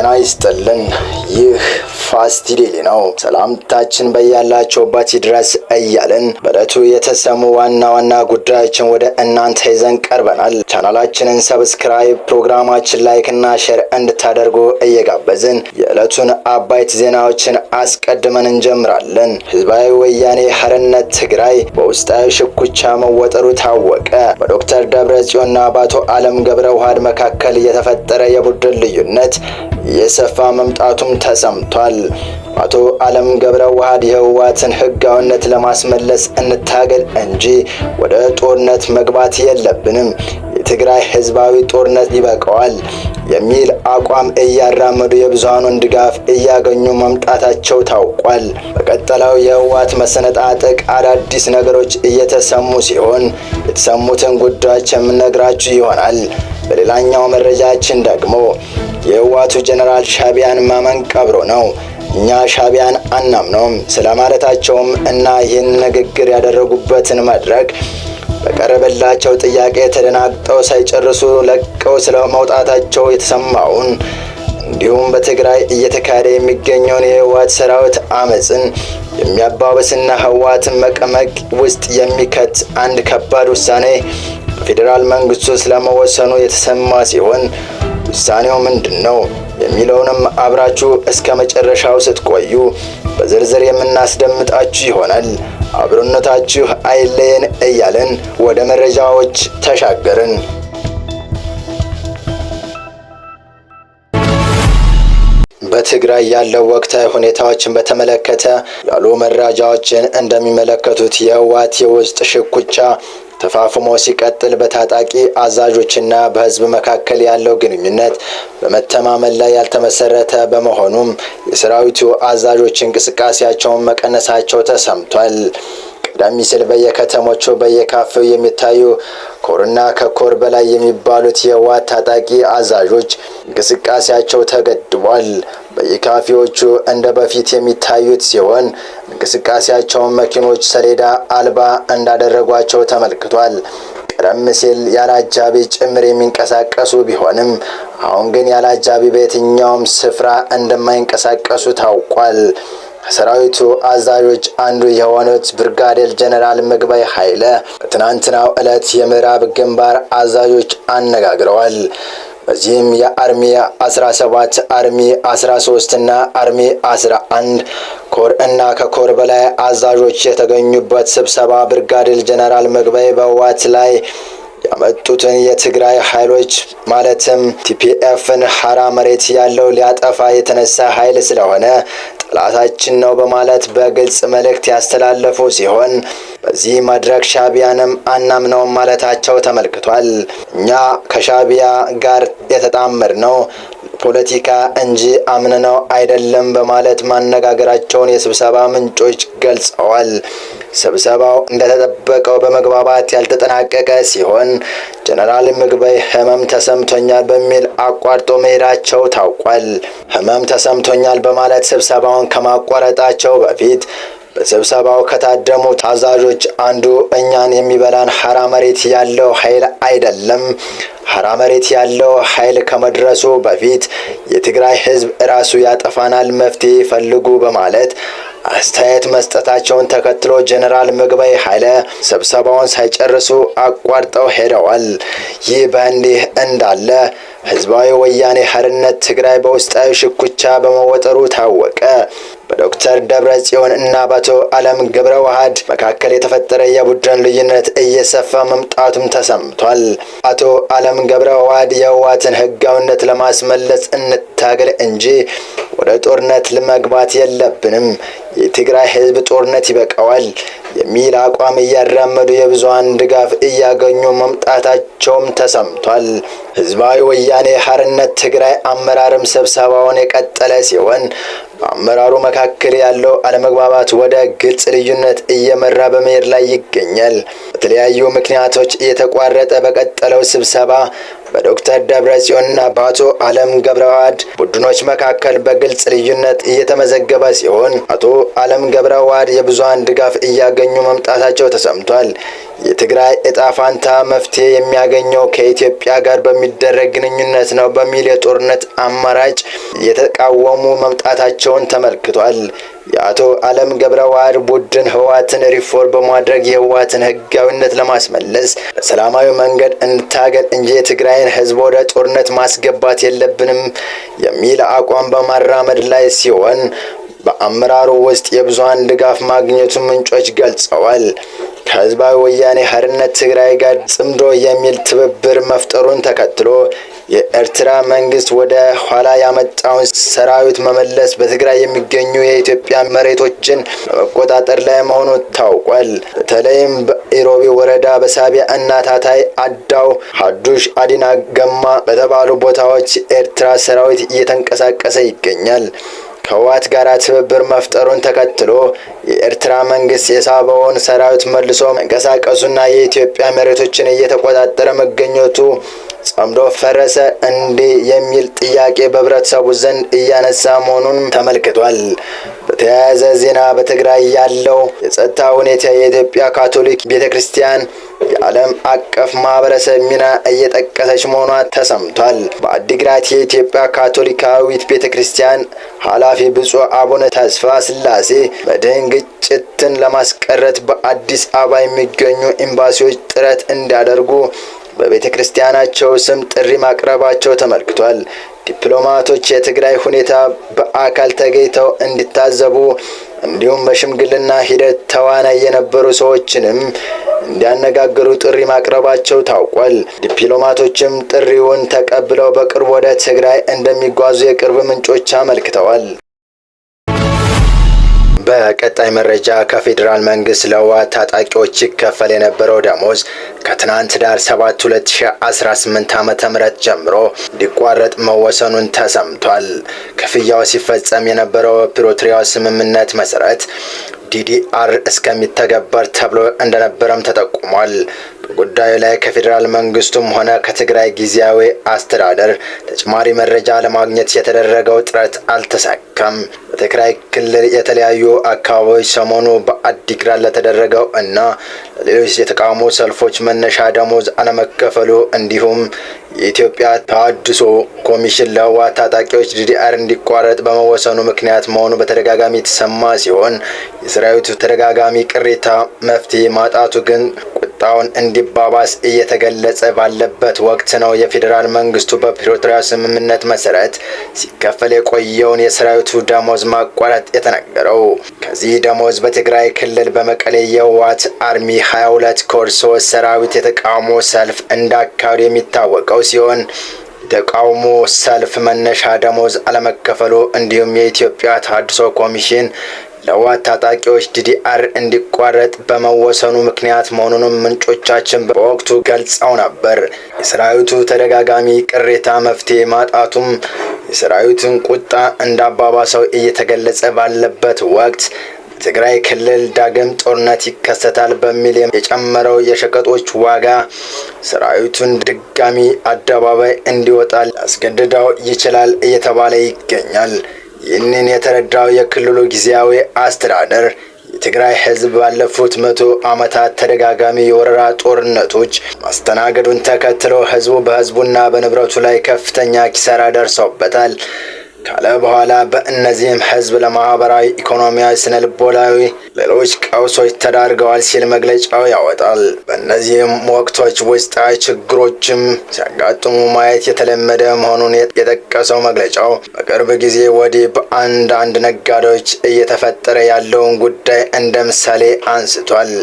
ጤና ይስጥልን። ይህ ፋስት ዴይሊ ነው። ሰላምታችን በያላችሁበት ድረስ እያልን በዕለቱ የተሰሙ ዋና ዋና ጉዳዮችን ወደ እናንተ ይዘን ቀርበናል። ቻናላችንን ሰብስክራይብ፣ ፕሮግራማችን ላይክ እና ሼር እንድታደርጉ እየጋበዝን የዕለቱን አበይት ዜናዎችን አስቀድመን እንጀምራለን። ህዝባዊ ወያኔ ሓርነት ትግራይ በውስጣዊ ሽኩቻ መወጠሩ ታወቀ። በዶክተር ደብረጽዮንና በአቶ አለም ገብረዋህድ መካከል የተፈጠረ የቡድን ልዩነት የሰፋ መምጣቱም ተሰምቷል። አቶ አለም ገብረዋህድ የህወሓትን ህጋዊነት ለማስመለስ እንታገል እንጂ ወደ ጦርነት መግባት የለብንም፣ የትግራይ ህዝባዊ ጦርነት ይበቃዋል የሚል አቋም እያራመዱ የብዙሃኑን ድጋፍ እያገኙ መምጣታቸው ታውቋል። በቀጠለው የህወሓት መሰነጣጠቅ አዳዲስ ነገሮች እየተሰሙ ሲሆን የተሰሙትን ጉዳዮች የምነግራችሁ ይሆናል። በሌላኛው መረጃችን ደግሞ የህወሓቱ ጀነራል ሻዕቢያን ማመን ቀብሮ ነው፣ እኛ ሻዕቢያን አናምነውም ስለማለታቸውም እና ይህን ንግግር ያደረጉበትን መድረክ በቀረበላቸው ጥያቄ ተደናግጠው ሳይጨርሱ ለቀው ስለመውጣታቸው የተሰማውን እንዲሁም በትግራይ እየተካሄደ የሚገኘውን የህወሓት ሰራዊት አመፅን የሚያባብስና ህወሓትን መቀመቅ ውስጥ የሚከት አንድ ከባድ ውሳኔ ፌዴራል መንግስቱ ስለመወሰኑ የተሰማ ሲሆን ውሳኔው ምንድነው የሚለውንም አብራችሁ እስከ መጨረሻው ስትቆዩ በዝርዝር የምናስደምጣችሁ ይሆናል። አብሮነታችሁ አይለየን እያልን ወደ መረጃዎች ተሻገርን። በትግራይ ያለው ወቅታዊ ሁኔታዎችን በተመለከተ ያሉ መረጃዎችን እንደሚመለከቱት የህወሓት የውስጥ ሽኩቻ ተፋፍሞ ሲቀጥል በታጣቂ አዛዦችና በህዝብ መካከል ያለው ግንኙነት በመተማመን ላይ ያልተመሰረተ በመሆኑም የሰራዊቱ አዛዦች እንቅስቃሴያቸውን መቀነሳቸው ተሰምቷል። ቀደም ሲል በየከተሞቹ በየካፌው የሚታዩ ኮርና ከኮር በላይ የሚባሉት የህወሓት ታጣቂ አዛዦች እንቅስቃሴያቸው ተገድቧል። በየካፌዎቹ እንደ በፊት የሚታዩት ሲሆን እንቅስቃሴያቸውን መኪኖች ሰሌዳ አልባ እንዳደረጓቸው ተመልክቷል። ቀደም ሲል ያላጃቢ ጭምር የሚንቀሳቀሱ ቢሆንም አሁን ግን ያላጃቢ በየትኛውም ስፍራ እንደማይንቀሳቀሱ ታውቋል። ከሰራዊቱ አዛዦች አንዱ የሆኑት ብርጋዴር ጀነራል ምግበይ ኃይለ በትናንትናው ዕለት የምዕራብ ግንባር አዛዦች አነጋግረዋል። በዚህም የአርሚ 17 አርሚ 13 እና አርሚ 11 ኮር እና ከኮር በላይ አዛዦች የተገኙበት ስብሰባ ብርጋዴር ጀነራል ምግበይ በህወሓት ላይ ያመጡትን የትግራይ ኃይሎች ማለትም ቲፒኤፍን ሐራ መሬት ያለው ሊያጠፋ የተነሳ ኃይል ስለሆነ ጠላታችን ነው በማለት በግልጽ መልእክት ያስተላለፉ ሲሆን በዚህ መድረክ ሻዕቢያንም አናምነውም ማለታቸው ተመልክቷል። እኛ ከሻዕቢያ ጋር የተጣመርነው ፖለቲካ እንጂ አምነነው አይደለም በማለት ማነጋገራቸውን የስብሰባ ምንጮች ገልጸዋል። ስብሰባው እንደተጠበቀው በመግባባት ያልተጠናቀቀ ሲሆን ጀነራል ምግበይ ህመም ተሰምቶኛል በሚል አቋርጦ መሄዳቸው ታውቋል። ህመም ተሰምቶኛል በማለት ስብሰባውን ከማቋረጣቸው በፊት በስብሰባው ከታደሙት አዛዦች አንዱ እኛን የሚበላን ሐራ መሬት ያለው ኃይል አይደለም፣ ሐራ መሬት ያለው ኃይል ከመድረሱ በፊት የትግራይ ህዝብ ራሱ ያጠፋናል፣ መፍትሄ ፈልጉ በማለት አስተያየት መስጠታቸውን ተከትሎ ጀነራል ምግበይ ኃይለ ስብሰባውን ሳይጨርሱ አቋርጠው ሄደዋል። ይህ በእንዲህ እንዳለ ህዝባዊ ወያኔ ሓርነት ትግራይ በውስጣዊ ሽኩቻ በመወጠሩ ታወቀ። በዶክተር ደብረጽዮን እና በአቶ አለም ገብረዋህድ መካከል የተፈጠረ የቡድን ልዩነት እየሰፋ መምጣቱም ተሰምቷል። አቶ አለም ገብረዋህድ የህወሓትን ህጋዊነት ለማስመለስ እንታገል እንጂ ወደ ጦርነት ለመግባት የለብንም፣ የትግራይ ህዝብ ጦርነት ይበቃዋል የሚል አቋም እያራመዱ የብዙሃን ድጋፍ እያገኙ መምጣታቸውም ተሰምቷል። ህዝባዊ ወያኔ ሓርነት ትግራይ አመራርም ስብሰባውን የቀጠለ ሲሆን በአመራሩ መካከል ያለው አለመግባባት ወደ ግልጽ ልዩነት እየመራ በመሄድ ላይ ይገኛል። በተለያዩ ምክንያቶች እየተቋረጠ በቀጠለው ስብሰባ በዶክተር ደብረጽዮንና በአቶ አለም ገብረዋህድ ቡድኖች መካከል በግልጽ ልዩነት እየተመዘገበ ሲሆን አቶ አለም ገብረዋህድ የብዙሃን ድጋፍ እያገኙ መምጣታቸው ተሰምቷል። የትግራይ እጣ ፋንታ መፍትሄ የሚያገኘው ከኢትዮጵያ ጋር በሚደረግ ግንኙነት ነው በሚል የጦርነት አማራጭ እየተቃወሙ መምጣታቸውን ተመልክቷል። የአቶ አለም ገብረዋህድ ቡድን ህወሓትን ሪፎርም በማድረግ የህወሓትን ህጋዊነት ለማስመለስ በሰላማዊ መንገድ እንታገል እንጂ የትግራይን ህዝብ ወደ ጦርነት ማስገባት የለብንም የሚል አቋም በማራመድ ላይ ሲሆን በአመራሩ ውስጥ የብዙሃን ድጋፍ ማግኘቱን ምንጮች ገልጸዋል። ከህዝባዊ ወያኔ ሓርነት ትግራይ ጋር ጽምዶ የሚል ትብብር መፍጠሩን ተከትሎ የኤርትራ መንግስት ወደ ኋላ ያመጣውን ሰራዊት መመለስ በትግራይ የሚገኙ የኢትዮጵያ መሬቶችን በመቆጣጠር ላይ መሆኑ ታውቋል። በተለይም በኢሮቢ ወረዳ በሳቢያ እና ታታይ አዳው ሀዱሽ አዲና ገማ በተባሉ ቦታዎች ኤርትራ ሰራዊት እየተንቀሳቀሰ ይገኛል። ከህወሓት ጋር ትብብር መፍጠሩን ተከትሎ የኤርትራ መንግስት የሳበውን ሰራዊት መልሶ መንቀሳቀሱና የኢትዮጵያ መሬቶችን እየተቆጣጠረ መገኘቱ ጸምዶ ፈረሰ እንዴ የሚል ጥያቄ በህብረተሰቡ ዘንድ እያነሳ መሆኑን ተመልክቷል። በተያያዘ ዜና በትግራይ ያለው የጸጥታ ሁኔታ የኢትዮጵያ ካቶሊክ ቤተክርስቲያን የዓለም አቀፍ ማህበረሰብ ሚና እየጠቀሰች መሆኗ ተሰምቷል። በአዲግራት የኢትዮጵያ ካቶሊካዊት ቤተክርስቲያን ኃላፊ ብፁዕ አቡነ ተስፋ ስላሴ መድህን ግጭትን ለማስቀረት በአዲስ አበባ የሚገኙ ኤምባሲዎች ጥረት እንዲያደርጉ በቤተ ክርስቲያናቸው ስም ጥሪ ማቅረባቸው ተመልክቷል። ዲፕሎማቶች የትግራይ ሁኔታ በአካል ተገኝተው እንዲታዘቡ እንዲሁም በሽምግልና ሂደት ተዋናይ የነበሩ ሰዎችንም እንዲያነጋግሩ ጥሪ ማቅረባቸው ታውቋል። ዲፕሎማቶችም ጥሪውን ተቀብለው በቅርቡ ወደ ትግራይ እንደሚጓዙ የቅርብ ምንጮች አመልክተዋል። በቀጣይ መረጃ ከፌዴራል መንግስት ለህወሓት ታጣቂዎች ይከፈል የነበረው ደሞዝ ከትናንት ዳር 7 2018 ዓ.ም ጀምሮ እንዲቋረጥ መወሰኑን ተሰምቷል። ክፍያው ሲፈጸም የነበረው ፕሪቶሪያ ስምምነት መሰረት ዲዲአር እስከሚተገበር ተብሎ እንደነበረም ተጠቁሟል። በጉዳዩ ላይ ከፌዴራል መንግስቱም ሆነ ከትግራይ ጊዜያዊ አስተዳደር ተጨማሪ መረጃ ለማግኘት የተደረገው ጥረት አልተሳካም። በትግራይ ክልል የተለያዩ አካባቢዎች ሰሞኑ በአዲግራት ለተደረገው እና ሌሎች የተቃውሞ ሰልፎች መነሻ ደሞዝ አለመከፈሉ እንዲሁም የኢትዮጵያ ተሃድሶ ኮሚሽን ለህወሓት ታጣቂዎች ዲዲአር እንዲቋረጥ በመወሰኑ ምክንያት መሆኑ በተደጋጋሚ የተሰማ ሲሆን የሰራዊቱ ተደጋጋሚ ቅሬታ መፍትሄ ማጣቱ ግን ቁጣውን እንዲባባስ እየተገለጸ ባለበት ወቅት ነው የፌዴራል መንግስቱ በፕሪቶሪያ ስምምነት መሰረት ሲከፈል የቆየውን የሰራዊቱ ደሞዝ ማቋረጥ የተነገረው። ከዚህ ደሞዝ በትግራይ ክልል በመቀሌ የህወሓት አርሚ 22 ኮር 3 ሰራዊት የተቃውሞ ሰልፍ እንዳካሄዱ የሚታወቀው ሲሆን ተቃውሞ ሰልፍ መነሻ ደሞዝ አለመከፈሉ እንዲሁም የኢትዮጵያ ተሃድሶ ኮሚሽን ለህወሓት ታጣቂዎች ዲዲአር እንዲቋረጥ በመወሰኑ ምክንያት መሆኑንም ምንጮቻችን በወቅቱ ገልጸው ነበር። የሰራዊቱ ተደጋጋሚ ቅሬታ መፍትሄ ማጣቱም የሰራዊቱን ቁጣ እንዳባባሰው እየተገለጸ ባለበት ወቅት ትግራይ ክልል ዳግም ጦርነት ይከሰታል በሚል የጨመረው የሸቀጦች ዋጋ ሰራዊቱን ድጋሚ አደባባይ እንዲወጣ ሊያስገድደው ይችላል እየተባለ ይገኛል። ይህንን የተረዳው የክልሉ ጊዜያዊ አስተዳደር የትግራይ ህዝብ ባለፉት 100 ዓመታት ተደጋጋሚ የወረራ ጦርነቶች ማስተናገዱን ተከትሎ ህዝቡ በህዝቡና በንብረቱ ላይ ከፍተኛ ኪሳራ ደርሶበታል ካለ በኋላ በእነዚህም ህዝብ ለማህበራዊ፣ ኢኮኖሚያዊ፣ ስነልቦናዊ ሌሎች ቀውሶች ተዳርገዋል ሲል መግለጫው ያወጣል። በእነዚህም ወቅቶች ውስጣዊ ችግሮችም ሲያጋጥሙ ማየት የተለመደ መሆኑን የጠቀሰው መግለጫው በቅርብ ጊዜ ወዲህ በአንዳንድ ነጋዴዎች እየተፈጠረ ያለውን ጉዳይ እንደ ምሳሌ አንስቷል።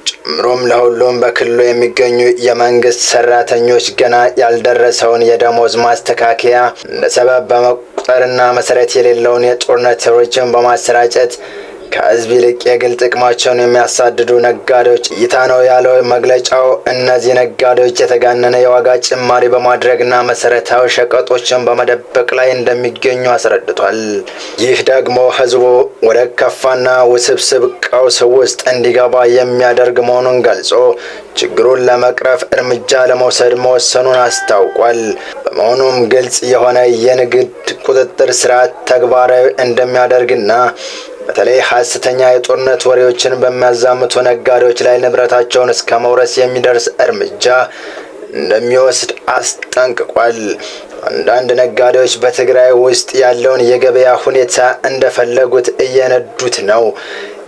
ጨምሮም ለሁሉም በክልሉ የሚገኙ የመንግስት ሰራተኞች ገና ያልደረሰውን የደሞዝ ማስተካከያ እንደ ሰበብ በመቁጠርና መሰረት የሌለውን የጦርነት ወሬዎችን በማሰራጨት ከህዝብ ይልቅ የግል ጥቅማቸውን የሚያሳድዱ ነጋዴዎች እይታ ነው ያለው መግለጫው፣ እነዚህ ነጋዴዎች የተጋነነ የዋጋ ጭማሪ በማድረግና መሰረታዊ ሸቀጦችን በመደበቅ ላይ እንደሚገኙ አስረድቷል። ይህ ደግሞ ህዝቡ ወደ ከፋና ውስብስብ ቀውስ ውስጥ እንዲገባ የሚያደርግ መሆኑን ገልጾ ችግሩን ለመቅረፍ እርምጃ ለመውሰድ መወሰኑን አስታውቋል። በመሆኑም ግልጽ የሆነ የንግድ ቁጥጥር ስርዓት ተግባራዊ እንደሚያደርግና በተለይ ሐሰተኛ የጦርነት ወሬዎችን በሚያዛምቱ ነጋዴዎች ላይ ንብረታቸውን እስከ መውረስ የሚደርስ እርምጃ እንደሚወስድ አስጠንቅቋል። አንዳንድ ነጋዴዎች በትግራይ ውስጥ ያለውን የገበያ ሁኔታ እንደፈለጉት እየነዱት ነው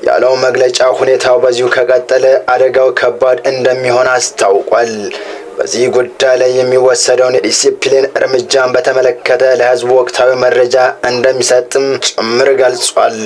ያለው መግለጫ፣ ሁኔታው በዚሁ ከቀጠለ አደጋው ከባድ እንደሚሆን አስታውቋል። በዚህ ጉዳይ ላይ የሚወሰደውን የዲሲፕሊን እርምጃን በተመለከተ ለህዝቡ ወቅታዊ መረጃ እንደሚሰጥም ጭምር ገልጿል።